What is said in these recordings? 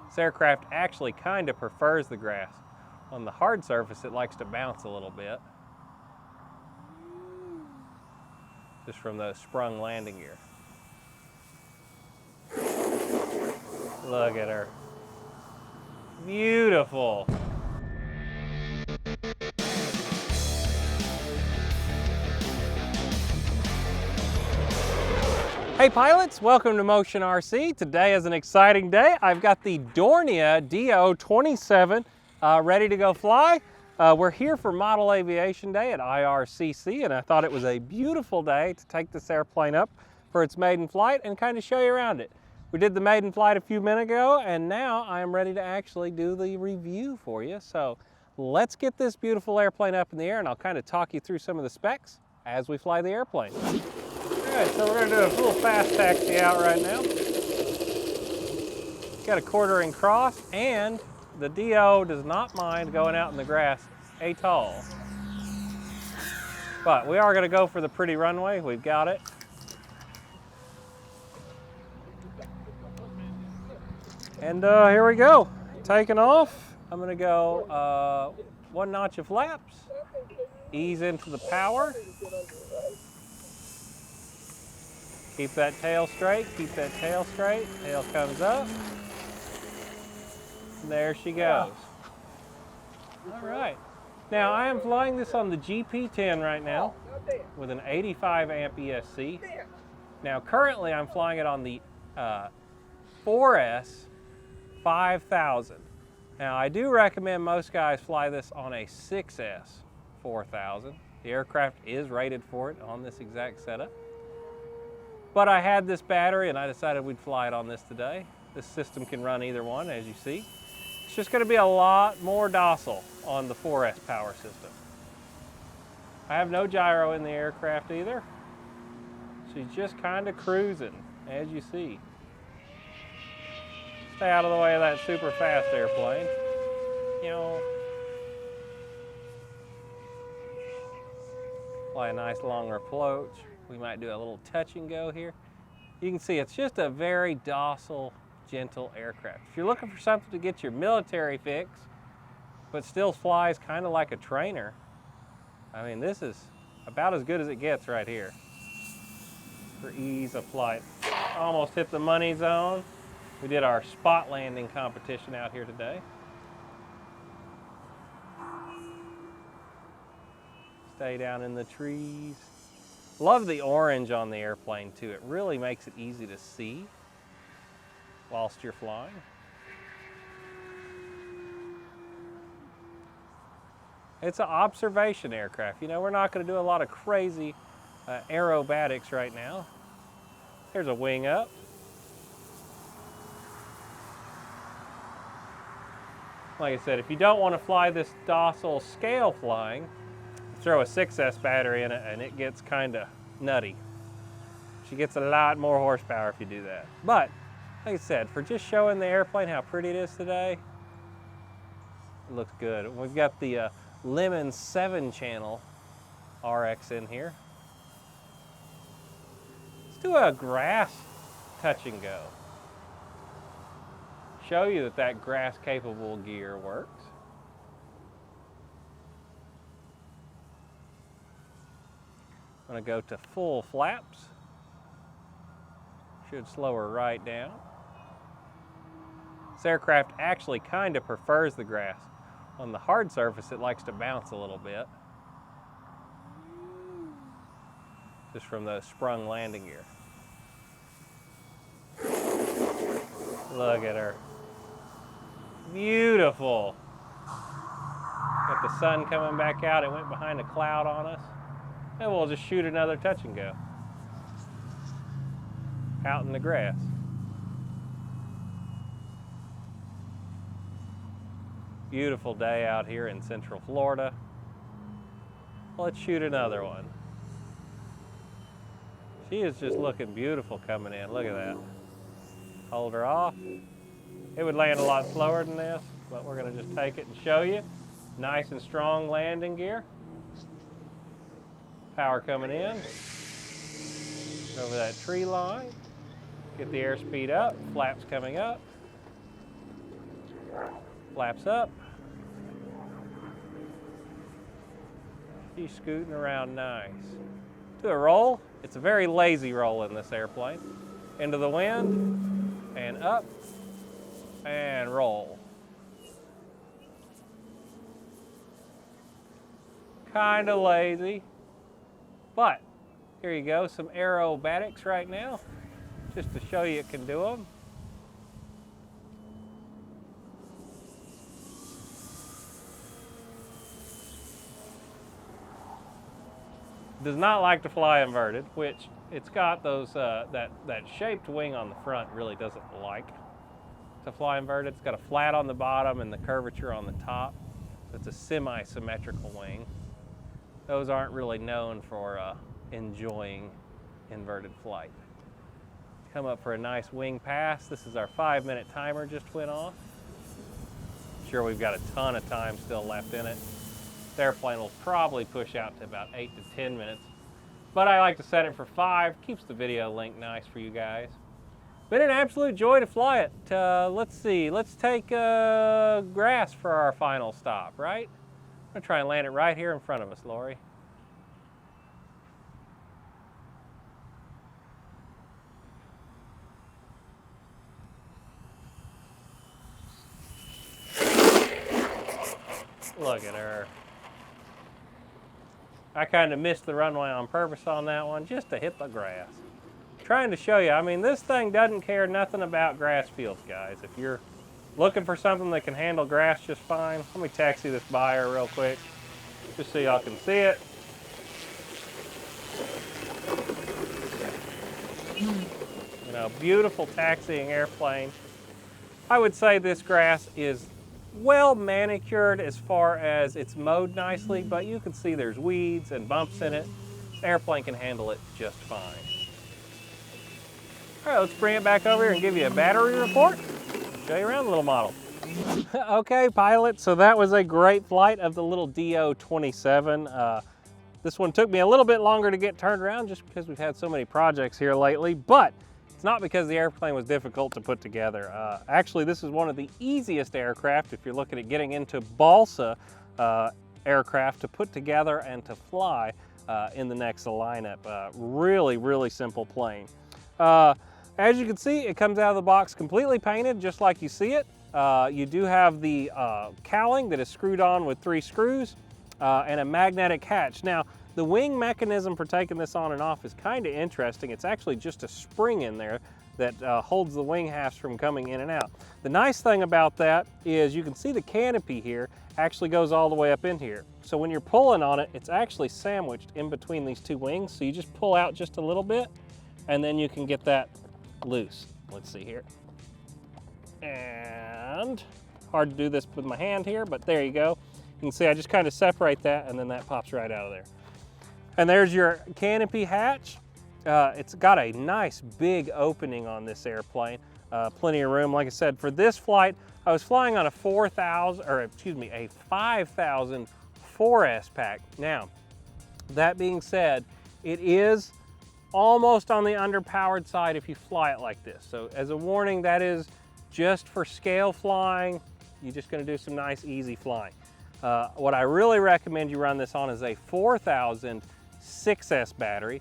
This aircraft actually kind of prefers the grass. On the hard surface, it likes to bounce a little bit, just from the sprung landing gear. Look at her. Beautiful. Hey pilots, welcome to Motion RC. Today is an exciting day. I've got the Dornier DO 27 ready to go fly. We're here for Model Aviation Day at IRCC, and I thought it was a beautiful day to take this airplane up for its maiden flight and kind of show you around it. We did the maiden flight a few minutes ago, and now I am ready to actually do the review for you. So let's get this beautiful airplane up in the air, and I'll kind of talk you through some of the specs as we fly the airplane. All right, so we're going to do a little fast taxi out right now. Got a quartering cross, and the DO does not mind going out in the grass at all. But we are going to go for the pretty runway. We've got it. And here we go. Taking off. I'm going to go 1 notch of flaps. Ease into the power. Keep that tail straight, keep that tail straight. Tail comes up. And there she goes. All right. Now I am flying this on the GP10 right now with an 85 amp ESC. Now currently I'm flying it on the 4S 5000. Now I do recommend most guys fly this on a 6S 4000. The aircraft is rated for it on this exact setup. But I had this battery and I decided we'd fly it on this today. This system can run either one, as you see. It's just going to be a lot more docile on the 4S power system. I have no gyro in the aircraft either. She's just kind of cruising, as you see. Stay out of the way of that super fast airplane. You know, fly a nice long approach. We might do a little touch and go here. You can see it's just a very docile, gentle aircraft. If you're looking for something to get your military fix, but still flies kind of like a trainer, I mean, this is about as good as it gets right here for ease of flight. Almost hit the money zone. We did our spot landing competition out here today. Stay down in the trees. Love the orange on the airplane too. It really makes it easy to see whilst you're flying. It's an observation aircraft. You know, we're not going to do a lot of crazy aerobatics right now. There's a wing up. Like I said, if you don't want to fly this docile scale flying, throw a 6S battery in it and it gets kind of nutty. She gets a lot more horsepower if you do that. But, like I said, for just showing the airplane how pretty it is today, it looks good. We've got the Lemon 7-channel RX in here. Let's do a grass touch and go. Show you that that grass capable gear works. I'm going to go to full flaps. Should slow her right down. This aircraft actually kind of prefers the grass. On the hard surface, it likes to bounce a little bit, just from the sprung landing gear. Look at her. Beautiful. Got the sun coming back out. It went behind a cloud on us. And we'll just shoot another touch and go out in the grass. Beautiful day out here in Central Florida. Let's shoot another one. She is just looking beautiful coming in. Look at that. Hold her off. It would land a lot slower than this, but we're going to just take it and show you. Nice and strong landing gear. Power coming in, over that tree line, get the airspeed up, flaps coming up. Flaps up. She's scooting around nice. Do a roll. It's a very lazy roll in this airplane. Into the wind, and up, and roll. Kind of lazy, but here you go, some aerobatics right now, just to show you it can do them. Does not like to fly inverted, which it's got those, that shaped wing on the front really doesn't like to fly inverted. It's got a flat on the bottom and the curvature on the top. It's a semi-symmetrical wing. Those aren't really known for enjoying inverted flight. Come up for a nice wing pass. This is our 5-minute timer just went off. I'm sure we've got a ton of time still left in it. This airplane will probably push out to about 8 to 10 minutes, but I like to set it for 5. Keeps the video link nice for you guys. Been an absolute joy to fly it. Let's see, let's take grass for our final stop, right? I'm gonna try and land it right here in front of us, Lori. Look at her. I kind of missed the runway on purpose on that one, just to hit the grass. Trying to show you, I mean, this thing doesn't care nothing about grass fields, guys. If you're looking for something that can handle grass just fine, let me taxi this by her real quick, just so y'all can see it. You know, beautiful taxiing airplane. I would say this grass is well manicured as far as it's mowed nicely, but you can see there's weeds and bumps in it. This airplane can handle it just fine. All right, let's bring it back over here and give you a battery report. Show you around the little model. Okay, pilot, so that was a great flight of the little DO-27. This one took me a little bit longer to get turned around just because we've had so many projects here lately, but it's not because the airplane was difficult to put together. Actually, this is one of the easiest aircraft if you're looking at getting into balsa aircraft to put together and to fly in the Nexa lineup. Really, really simple plane. As you can see, it comes out of the box completely painted, just like you see it. You do have the cowling that is screwed on with 3 screws and a magnetic hatch. Now, the wing mechanism for taking this on and off is kind of interesting. It's actually just a spring in there that holds the wing halves from coming in and out. The nice thing about that is you can see the canopy here actually goes all the way up in here. So when you're pulling on it, it's actually sandwiched in between these 2 wings. So you just pull out just a little bit and then you can get that loose. Let's see here. And hard to do this with my hand here, but there you go. You can see I just kind of separate that and then that pops right out of there. And there's your canopy hatch. It's got a nice big opening on this airplane. Plenty of room. Like I said, for this flight, I was flying on a 5,000 4S pack. Now, that being said, it is almost on the underpowered side if you fly it like this. So as a warning, that is just for scale flying. You're just gonna do some nice, easy flying. What I really recommend you run this on is a 4,000 6S battery.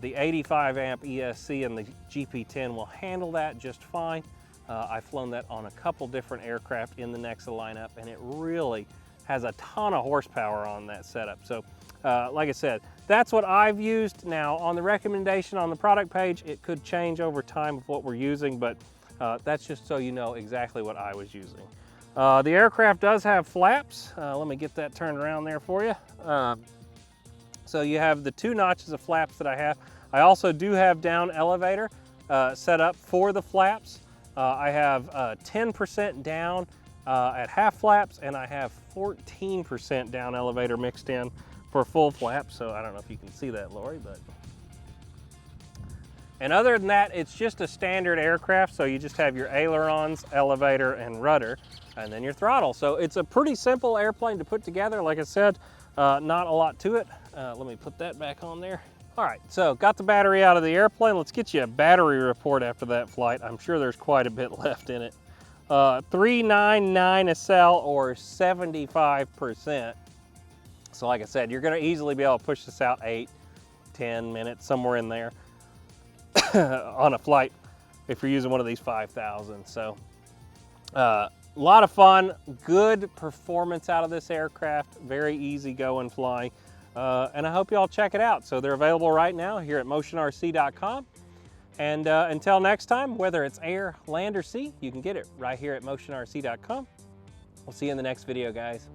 The 85 amp ESC and the GP10 will handle that just fine. I've flown that on a couple different aircraft in the Nexa lineup, and it really has a ton of horsepower on that setup. So like I said, that's what I've used. Now on the recommendation on the product page, it could change over time of what we're using, but that's just so you know exactly what I was using. The aircraft does have flaps. Let me get that turned around there for you. So you have the 2 notches of flaps that I have. I also do have down elevator set up for the flaps. I have 10% down at half flaps, and I have 14% down elevator mixed in for full flaps. So I don't know if you can see that, Lori, but. And other than that, it's just a standard aircraft. So you just have your ailerons, elevator, and rudder, and then your throttle. So it's a pretty simple airplane to put together. Like I said, not a lot to it. Let me put that back on there. All right, so got the battery out of the airplane. Let's get you a battery report after that flight. I'm sure there's quite a bit left in it. $399 a cell, or 75%. So like I said, you're going to easily be able to push this out 8-10 minutes, somewhere in there on a flight if you're using one of these 5,000. So a lot of fun, good performance out of this aircraft, very easy going flying, and I hope you all check it out. So they're available right now here at motionrc.com. And until next time, whether it's air, land, or sea, you can get it right here at motionrc.com. We'll see you in the next video, guys.